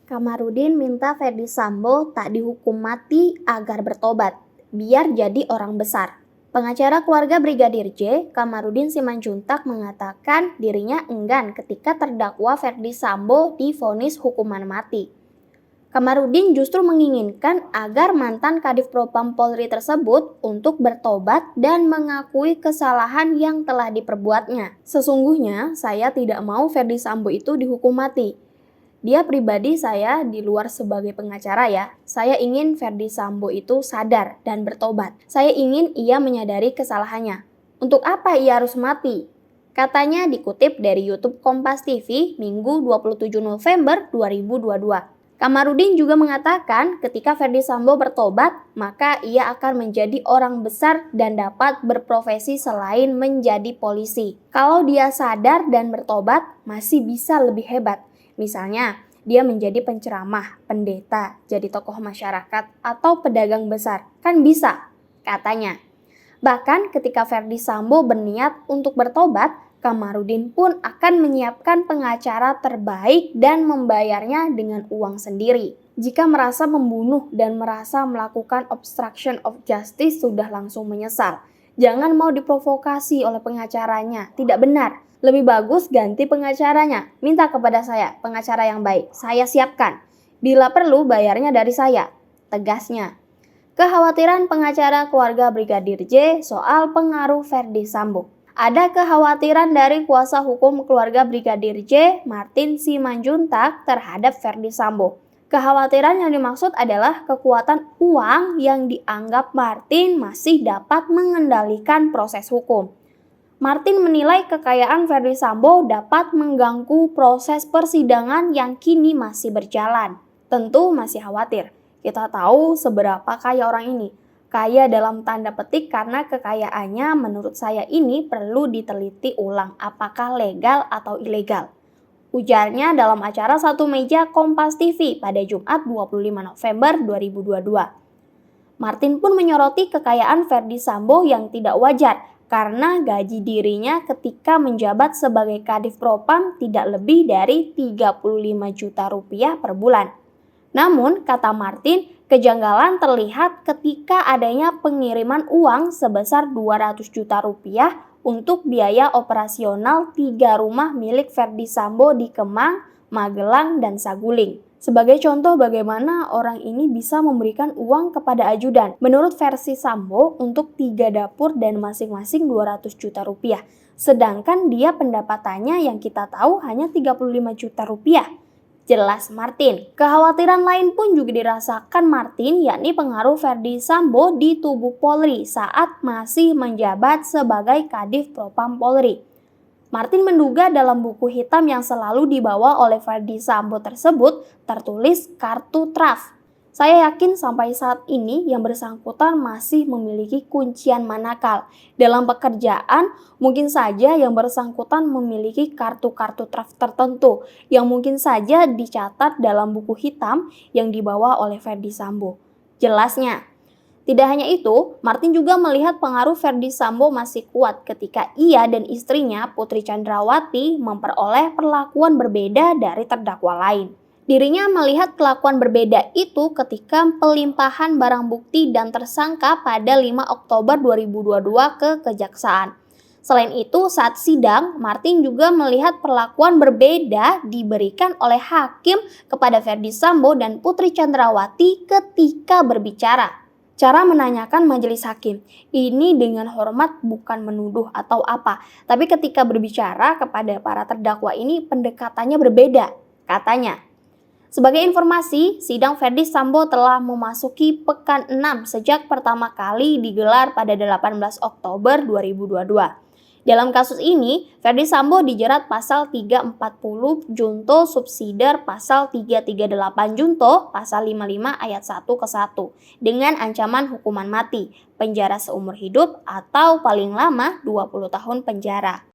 Kamarudin minta Ferdy Sambo tak dihukum mati agar bertobat, biar jadi orang besar. Pengacara keluarga Brigadir J, Kamarudin Simanjuntak mengatakan dirinya enggan ketika terdakwa Ferdy Sambo divonis hukuman mati. Kamarudin justru menginginkan agar mantan Kadif Propam Polri tersebut untuk bertobat dan mengakui kesalahan yang telah diperbuatnya. Sesungguhnya, saya tidak mau Ferdy Sambo itu dihukum mati. Dia pribadi saya di luar sebagai pengacara ya, saya ingin Ferdy Sambo itu sadar dan bertobat. Saya ingin ia menyadari kesalahannya. Untuk apa ia harus mati? Katanya dikutip dari YouTube Kompas TV Minggu 27 November 2022. Kamarudin juga mengatakan ketika Ferdy Sambo bertobat, maka ia akan menjadi orang besar dan dapat berprofesi selain menjadi polisi. Kalau dia sadar dan bertobat, masih bisa lebih hebat. Misalnya, dia menjadi penceramah, pendeta, jadi tokoh masyarakat, atau pedagang besar. Kan bisa, katanya. Bahkan ketika Ferdy Sambo berniat untuk bertobat, Kamarudin pun akan menyiapkan pengacara terbaik dan membayarnya dengan uang sendiri. Jika merasa membunuh dan merasa melakukan obstruction of justice sudah langsung menyesal. Jangan mau diprovokasi oleh pengacaranya, tidak benar. Lebih bagus ganti pengacaranya, minta kepada saya pengacara yang baik, saya siapkan. Bila perlu bayarnya dari saya, tegasnya. Kekhawatiran pengacara keluarga Brigadir J soal pengaruh Ferdy Sambo. Ada kekhawatiran dari kuasa hukum keluarga Brigadir J, Martin Simanjuntak terhadap Ferdy Sambo. Kekhawatiran yang dimaksud adalah kekuatan uang yang dianggap Martin masih dapat mengendalikan proses hukum. Martin menilai kekayaan Ferdy Sambo dapat mengganggu proses persidangan yang kini masih berjalan. Tentu masih khawatir. Kita tahu seberapa kaya orang ini. Kaya dalam tanda petik karena kekayaannya menurut saya ini perlu diteliti ulang apakah legal atau ilegal. Ujarnya dalam acara Satu Meja Kompas TV pada Jumat 25 November 2022. Martin pun menyoroti kekayaan Ferdy Sambo yang tidak wajar karena gaji dirinya ketika menjabat sebagai Kadif Propam tidak lebih dari 35 juta rupiah per bulan. Namun, kata Martin, kejanggalan terlihat ketika adanya pengiriman uang sebesar 200 juta rupiah untuk biaya operasional 3 rumah milik Ferdy Sambo di Kemang, Magelang, dan Saguling. Sebagai contoh bagaimana orang ini bisa memberikan uang kepada ajudan. Menurut versi Sambo untuk 3 dapur dan masing-masing 200 juta rupiah. Sedangkan dia pendapatannya yang kita tahu hanya 35 juta rupiah. Jelas Martin. Kekhawatiran lain pun juga dirasakan Martin, yakni pengaruh Ferdy Sambo di tubuh Polri saat masih menjabat sebagai Kadif Propam Polri. Martin menduga dalam buku hitam yang selalu dibawa oleh Ferdy Sambo tersebut tertulis kartu traf. Saya yakin sampai saat ini yang bersangkutan masih memiliki kuncian manakal. Dalam pekerjaan, mungkin saja yang bersangkutan memiliki kartu-kartu traf tertentu yang mungkin saja dicatat dalam buku hitam yang dibawa oleh Ferdy Sambo. Jelasnya. Tidak hanya itu, Martin juga melihat pengaruh Ferdy Sambo masih kuat ketika ia dan istrinya Putri Chandrawati memperoleh perlakuan berbeda dari terdakwa lain. Dirinya melihat kelakuan berbeda itu ketika pelimpahan barang bukti dan tersangka pada 5 Oktober 2022 ke Kejaksaan. Selain itu, saat sidang, Martin juga melihat perlakuan berbeda diberikan oleh hakim kepada Ferdy Sambo dan Putri Chandrawati ketika berbicara. Cara menanyakan majelis hakim, ini dengan hormat bukan menuduh atau apa, tapi ketika berbicara kepada para terdakwa ini pendekatannya berbeda, katanya. Sebagai informasi, sidang Ferdy Sambo telah memasuki pekan 6 sejak pertama kali digelar pada 18 Oktober 2022. Dalam kasus ini, Ferdy Sambo dijerat pasal 340 junto subsidiar pasal 338 junto pasal 55 ayat 1 ke 1 dengan ancaman hukuman mati, penjara seumur hidup atau paling lama 20 tahun penjara.